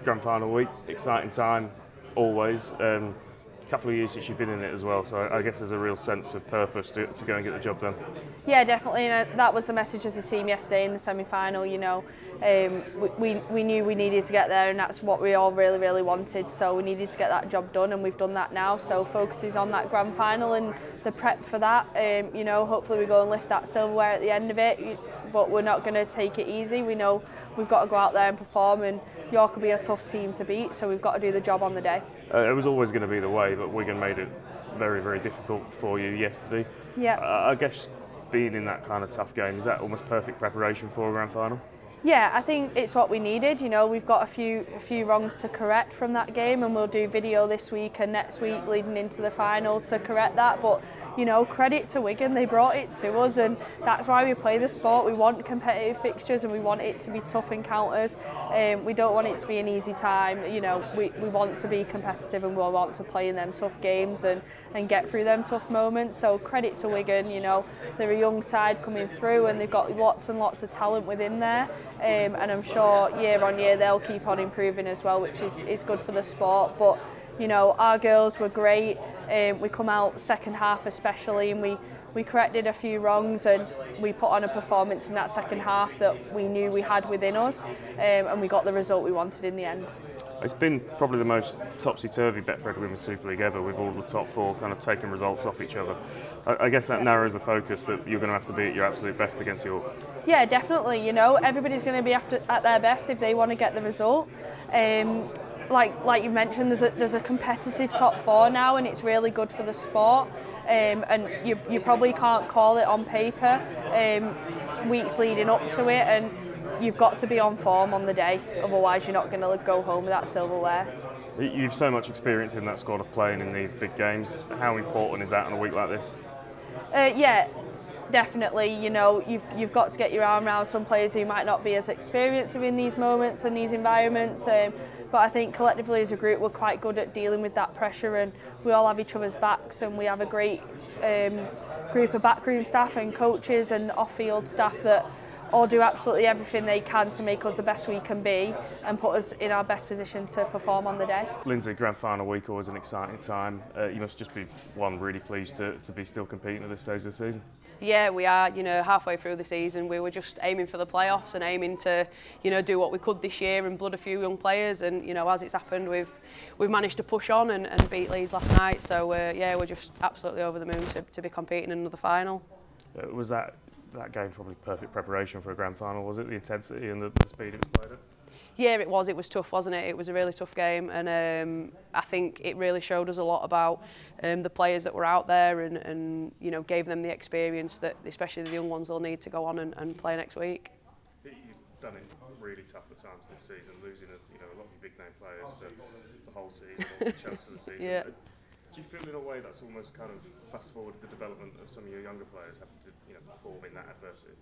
Grand final week, exciting time, always. Couple of years since you've been in it as well, so I guess there's a real sense of purpose to go and get the job done. Yeah, definitely, and that was the message as a team yesterday in the semi-final. You know, we knew we needed to get there, and that's what we all really wanted. So we needed to get that job done, and we've done that now. So focus is on that grand final and the prep for that. You know, hopefully we go and lift that silverware at the end of it. But we're not going to take it easy. We know we've got to go out there and perform, and York will be a tough team to beat, so we've got to do the job on the day. It was always going to be the way, but Wigan made it very difficult for you yesterday. Yeah. I guess being in that kind of tough game, is that almost perfect preparation for a grand final? Yeah, I think it's what we needed. You know, we've got a few wrongs to correct from that game, and we'll do video this week and next week leading into the final to correct that. But you know, credit to Wigan, they brought it to us, and that's why we play the sport. We want competitive fixtures, and we want it to be tough encounters. We don't want it to be an easy time. You know, we want to be competitive, and we want to play in them tough games and get through them tough moments. So credit to Wigan. You know, they're a young side coming through, and they've got lots and lots of talent within there. And I'm sure year on year they'll keep on improving as well, which is good for the sport. But you know, our girls were great. We come out second half especially, and we corrected a few wrongs, and we put on a performance in that second half that we knew we had within us, and we got the result we wanted in the end. It's been probably the most topsy-turvy Betfred Women's Super League ever, with all the top four kind of taking results off each other. I guess that narrows the focus that you're going to have to be at your absolute best against York. Yeah, definitely. You know, everybody's going to be at their best if they want to get the result. Like you mentioned, there's a competitive top four now, and it's really good for the sport. And you probably can't call it on paper weeks leading up to it, and you've got to be on form on the day, otherwise you're not going to go home with that silverware. You've so much experience in that squad of playing in these big games. How important is that on a week like this? Yeah, definitely. You know, you've got to get your arm around some players who might not be as experienced in these moments and these environments. But I think collectively as a group we're quite good at dealing with that pressure, and we all have each other's backs, and we have a great group of backroom staff and coaches and off-field staff that all do absolutely everything they can to make us the best we can be and put us in our best position to perform on the day. Lindsay, grand final week, always an exciting time. You must just be really pleased to be still competing at this stage of the season. Yeah, we are. You know, halfway through the season, we were just aiming for the playoffs and aiming to, you know, do what we could this year and blood a few young players. And you know, as it's happened, we've managed to push on and beat Leeds last night. So yeah, we're just absolutely over the moon to be competing in another final. Was that game probably perfect preparation for a grand final? Was it the intensity and the speed it was played at? Yeah, it was. It was tough, wasn't it? It was a really tough game, and I think it really showed us a lot about the players that were out there, and you know, gave them the experience that especially the young ones will need to go on and play next week. You've done it really tough at times this season, losing a lot of your big name players for the whole season, or chunks of the season. Yeah. Do you feel in a way that's almost kind of fast forwarded the development of some of your younger players having to perform in that adversity?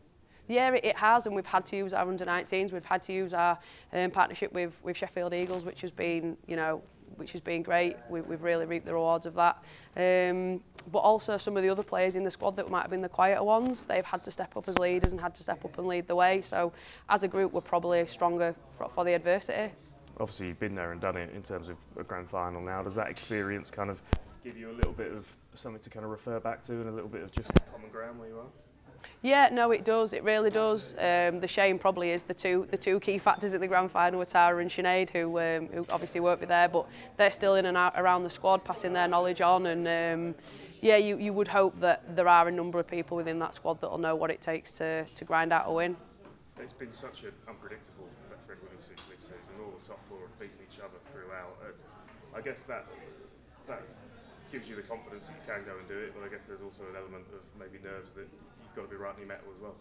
Yeah, it has, and we've had to use our under-19s. We've had to use our partnership with Sheffield Eagles, which has been great. We've really reaped the rewards of that. But also some of the other players in the squad that might have been the quieter ones, they've had to step up as leaders and had to step up and lead the way. So as a group, we're probably stronger for the adversity. Obviously, you've been there and done it in terms of a grand final now. Does that experience kind of give you a little bit of something to kind of refer back to and a little bit of just common ground where you are? Yeah, no, it does. It really does. The shame probably is the two key factors at the grand final were Tara and Sinead, who obviously won't be there, but they're still in and out around the squad, passing their knowledge on. And yeah, you would hope that there are a number of people within that squad that will know what it takes to grind out a win. It's been such an unpredictable Betfred Women's Super League season. All the top four have beaten each other throughout. I guess that gives you the confidence that you can go and do it, but I guess there's also an element of maybe nerves that you've got to be right in your mettle as well.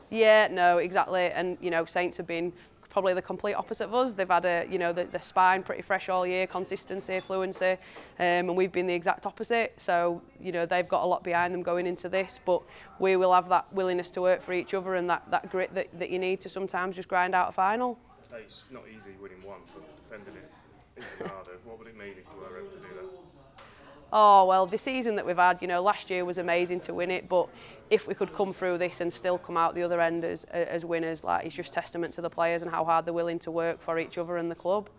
Yeah, no, exactly. And you know, Saints have been probably the complete opposite of us. They've had the spine pretty fresh all year, consistency, fluency, and we've been the exact opposite. So you know, they've got a lot behind them going into this, but we will have that willingness to work for each other and that grit that you need to sometimes just grind out a final. It's not easy winning one, but defending it even harder. What would it mean if you were able to do that? Oh, well, the season that we've had, you know, last year was amazing to win it, but if we could come through this and still come out the other end as winners, like, it's just testament to the players and how hard they're willing to work for each other and the club.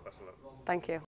Best of luck. Thank you.